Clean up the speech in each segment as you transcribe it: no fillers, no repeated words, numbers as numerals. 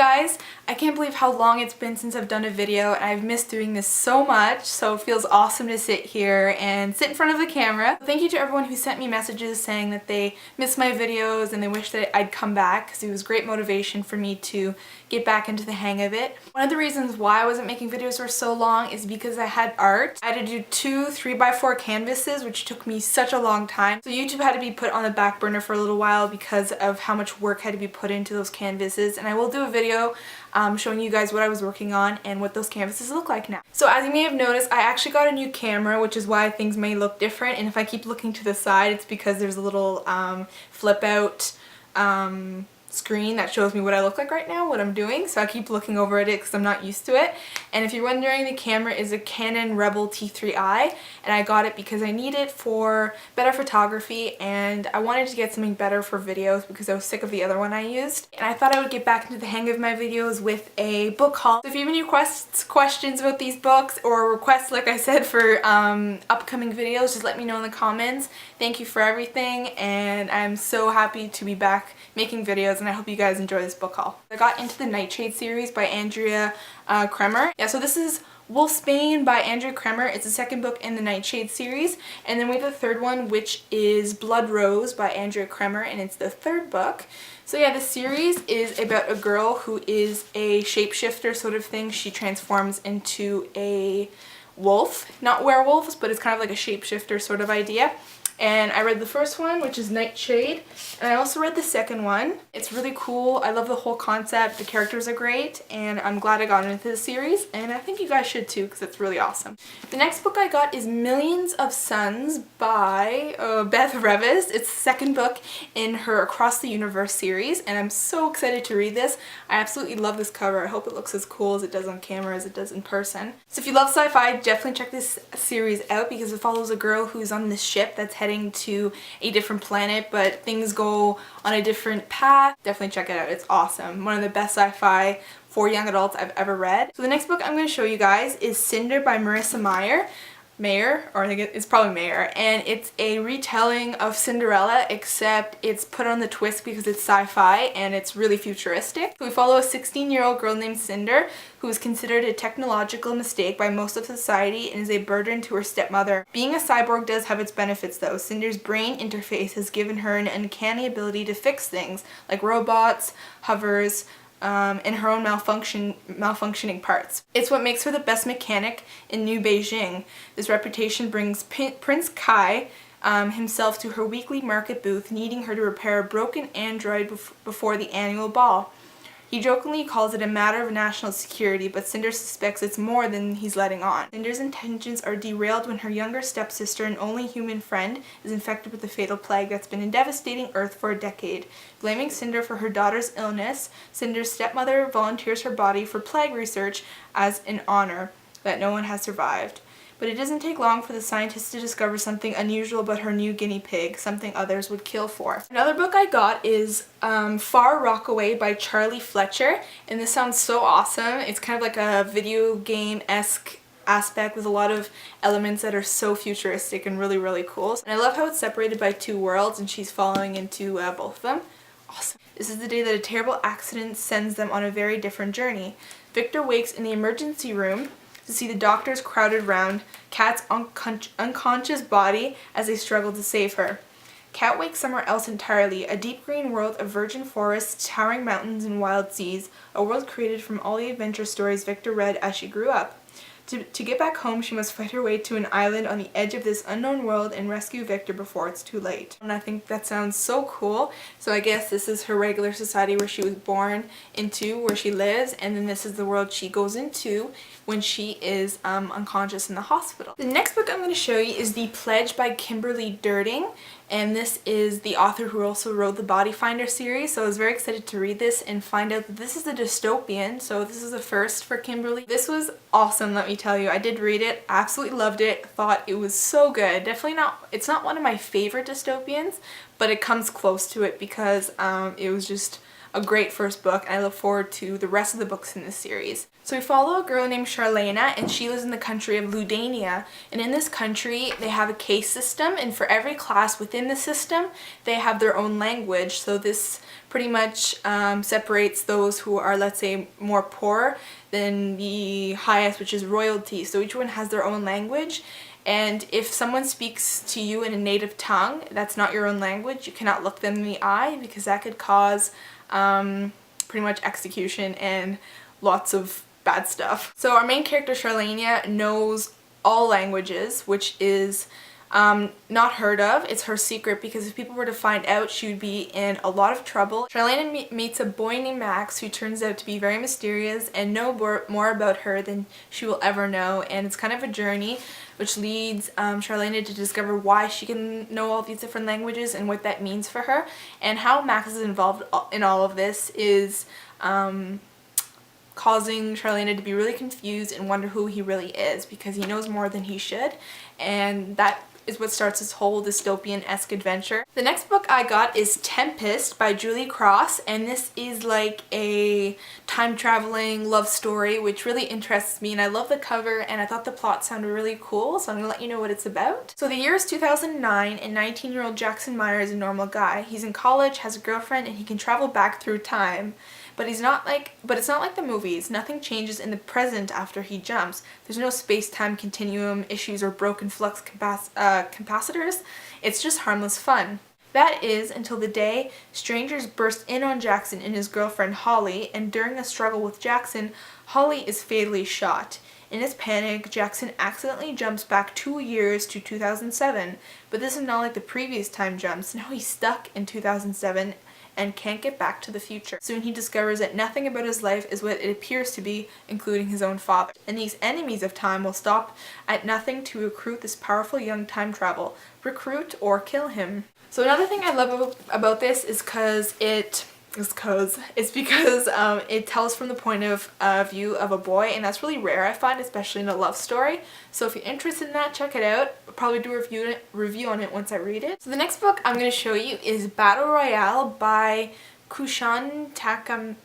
guys, I can't believe how long it's been since I've done a video, and I've missed doing this so much, so it feels awesome to sit here and sit in front of the camera. Thank you to everyone who sent me messages saying that they missed my videos and they wish that I'd come back, because it was great motivation for me to get back into the hang of it. One of the reasons why I wasn't making videos for so long is because I had art. I had to do 2 3x4 canvases, which took me such a long time. So YouTube had to be put on the back burner for a little while because of how much work had to be put into those canvases, and I will do a video showing you guys what I was working on and what those canvases look like now. So as you may have noticed, I actually got a new camera, which is why things may look different, and if I keep looking to the side, it's because there's a little flip out screen that shows me what I look like right now, what I'm doing, so I keep looking over at it because I'm not used to it. And if you're wondering, the camera is a Canon Rebel T3i, and I got it because I need it for better photography, and I wanted to get something better for videos because I was sick of the other one I used. And I thought I would get back into the hang of my videos with a book haul. So if you have any questions about these books, or requests, like I said, for upcoming videos, just let me know in the comments. Thank you for everything, and I'm so happy to be back making videos, and I hope you guys enjoy this book haul. I got into the Nightshade series by Andrea Cremer. Yeah, so this is Wolfsbane by Andrea Cremer. It's the second book in the Nightshade series, and then we have the third one, which is Bloodrose by Andrea Cremer, and it's the third book. So yeah, the series is about a girl who is a shapeshifter sort of thing. She transforms into a wolf, not werewolves, but it's kind of like a shapeshifter sort of idea. And I read the first one, which is Nightshade, and I also read the second one. It's really cool. I love the whole concept. The characters are great, and I'm glad I got into the series, and I think you guys should too, because it's really awesome. The next book I got is Millions of Suns by Beth Revis. It's the second book in her Across the Universe series, and I'm so excited to read this. I absolutely love this cover. I hope it looks as cool as it does on camera as it does in person. So if you love sci-fi, definitely check this series out, because it follows a girl who's on this ship that's heading to a different planet, but things go on a different path. Definitely check it out. It's awesome. One of the best sci-fi for young adults I've ever read. So the next book I'm going to show you guys is Cinder by Marissa Meyer, or I think it's probably Meyer, and it's a retelling of Cinderella, except it's put on the twist because it's sci-fi and it's really futuristic. We follow a 16-year-old girl named Cinder who is considered a technological mistake by most of society and is a burden to her stepmother. Being a cyborg does have its benefits though. Cinder's brain interface has given her an uncanny ability to fix things like robots, hovers, and her own malfunctioning parts. It's what makes her the best mechanic in New Beijing. This reputation brings Prince Kai himself to her weekly market booth, needing her to repair a broken android before the annual ball. He jokingly calls it a matter of national security, but Cinder suspects it's more than he's letting on. Cinder's intentions are derailed when her younger stepsister and only human friend is infected with the fatal plague that's been devastating Earth for a decade. Blaming Cinder for her daughter's illness, Cinder's stepmother volunteers her body for plague research as an honor that no one has survived. But it doesn't take long for the scientists to discover something unusual about her new guinea pig, something others would kill for. Another book I got is Far Rockaway by Charlie Fletcher, and this sounds so awesome. It's kind of like a video game-esque aspect with a lot of elements that are so futuristic and really, really cool. And I love how it's separated by 2 worlds and she's following into both of them. Awesome. This is the day that a terrible accident sends them on a very different journey. Victor wakes in the emergency room to see the doctors crowded round Kat's unconscious body as they struggle to save her. Kat wakes somewhere else entirely, a deep green world of virgin forests, towering mountains, and wild seas, a world created from all the adventure stories Victor read as she grew up. To get back home, she must fight her way to an island on the edge of this unknown world and rescue Victor before it's too late. And I think that sounds so cool. So I guess this is her regular society where she was born into, where she lives, and then this is the world she goes into when she is unconscious in the hospital. The next book I'm going to show you is The Pledge by Kimberly Derting, and this is the author who also wrote the Body Finder series, so I was very excited to read this and find out that this is a dystopian, so this is a first for Kimberly. This was awesome, let me tell you. I did read it, absolutely loved it, thought it was so good. Definitely not, it's not one of my favorite dystopians, but it comes close to it because it was just a great first book, and I look forward to the rest of the books in this series. So we follow a girl named Charlena, and she lives in the country of Ludania, and in this country they have a case system, and for every class within the system they have their own language. So this pretty much separates those who are, let's say, more poor than the highest, which is royalty. So each one has their own language, and if someone speaks to you in a native tongue that's not your own language, you cannot look them in the eye, because that could cause pretty much execution and lots of bad stuff. So our main character Charlena knows all languages, which is not heard of. It's her secret, because if people were to find out, she would be in a lot of trouble. Charlena meets a boy named Max, who turns out to be very mysterious and know more about her than she will ever know, and it's kind of a journey which leads Charlena to discover why she can know all these different languages and what that means for her, and how Max is involved in all of this is causing Charlena to be really confused and wonder who he really is, because he knows more than he should, and that is what starts this whole dystopian-esque adventure. The next book I got is Tempest by Julie Cross, and this is like a time-traveling love story which really interests me, and I love the cover and I thought the plot sounded really cool, so I'm gonna let you know what it's about. So the year is 2009 and 19-year-old Jackson Meyer is a normal guy. He's in college, has a girlfriend, and he can travel back through time. But it's not like the movies. Nothing changes in the present after he jumps. There's no space-time continuum issues or broken flux capacitors. It's just harmless fun. That is until the day strangers burst in on Jackson and his girlfriend Holly, and during a struggle with Jackson, Holly is fatally shot. In his panic, Jackson accidentally jumps back 2 years to 2007, but this is not like the previous time jumps. Now he's stuck in 2007 and can't get back to the future. Soon he discovers that nothing about his life is what it appears to be, including his own father. And these enemies of time will stop at nothing to recruit this powerful young time travel. Recruit or kill him. So another thing I love about this is because it tells from the point of view of a boy, and that's really rare, I find, especially in a love story. So if you're interested in that, check it out. I'll probably do a review on it once I read it. So the next book I'm going to show you is Battle Royale by Takami.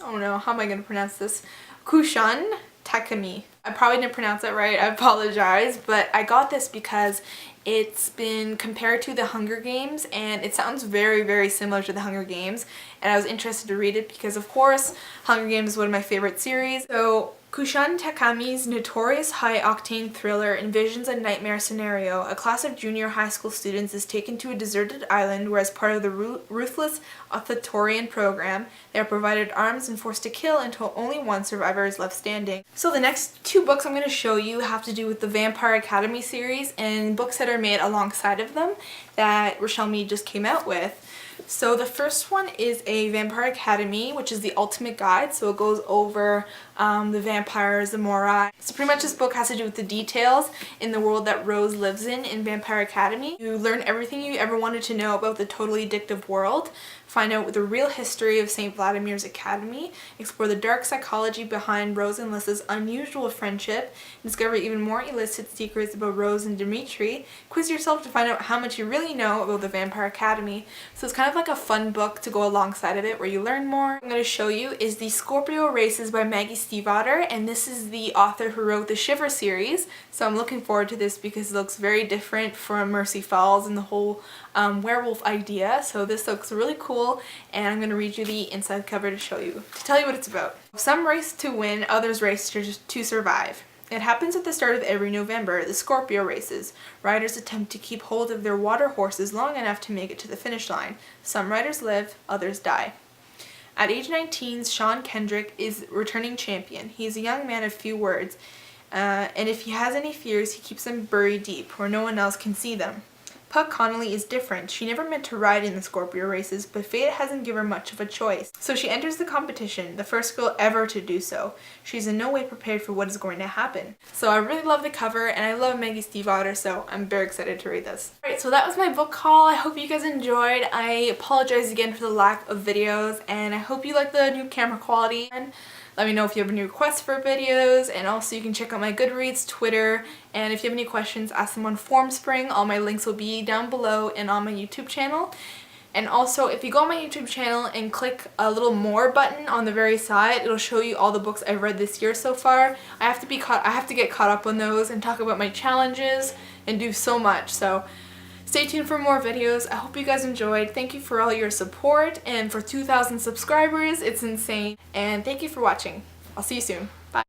Oh no, how am I going to pronounce this? Takami. I probably didn't pronounce that right, I apologize, but I got this because it's been compared to The Hunger Games, and it sounds very, very similar to The Hunger Games, and I was interested to read it because, of course, Hunger Games is one of my favorite series. So Koushum Takami's notorious high-octane thriller envisions a nightmare scenario. A class of junior high school students is taken to a deserted island where, as part of the ruthless authoritarian program, they are provided arms and forced to kill until only one survivor is left standing. So the next two books I'm going to show you have to do with the Vampire Academy series and books that are made alongside of them that Richelle Mead just came out with. So the first one is a Vampire Academy, which is the ultimate guide, so it goes over the vampires, the Morai. So pretty much this book has to do with the details in the world that Rose lives in Vampire Academy. You learn everything you ever wanted to know about the totally addictive world, find out the real history of St. Vladimir's Academy, explore the dark psychology behind Rose and Lissa's unusual friendship, discover even more illicit secrets about Rose and Dimitri, quiz yourself to find out how much you really know about the Vampire Academy. So it's kind of like a fun book to go alongside of it where you learn more. What I'm going to show you is the Scorpio Races by Maggie Stiefvater, and this is the author who wrote the Shiver series, so I'm looking forward to this because it looks very different from Mercy Falls and the whole werewolf idea. So this looks really cool, and I'm going to read you the inside cover to tell you what it's about. Some race to win, others race to survive. It happens at the start of every November, the Scorpio races. Riders attempt to keep hold of their water horses long enough to make it to the finish line. Some riders live, others die. At age 19, Sean Kendrick is returning champion. He is a young man of few words, and if he has any fears, he keeps them buried deep, where no one else can see them. Puck Connolly is different. She never meant to ride in the Scorpio races, but fate hasn't given her much of a choice. So she enters the competition, the first girl ever to do so. She's in no way prepared for what is going to happen. So I really love the cover, and I love Maggie Stiefvater, so I'm very excited to read this. Alright, so that was my book haul. I hope you guys enjoyed. I apologize again for the lack of videos, and I hope you like the new camera quality. And let me know if you have any requests for videos, and also you can check out my Goodreads, Twitter, and if you have any questions, ask them on Formspring. All my links will be down below and on my YouTube channel. And also, if you go on my YouTube channel and click a little more button on the very side, it'll show you all the books I've read this year so far. I have to get caught up on those and talk about my challenges and do so much. So stay tuned for more videos. I hope you guys enjoyed. Thank you for all your support, and for 2,000 subscribers, it's insane. And thank you for watching. I'll see you soon. Bye.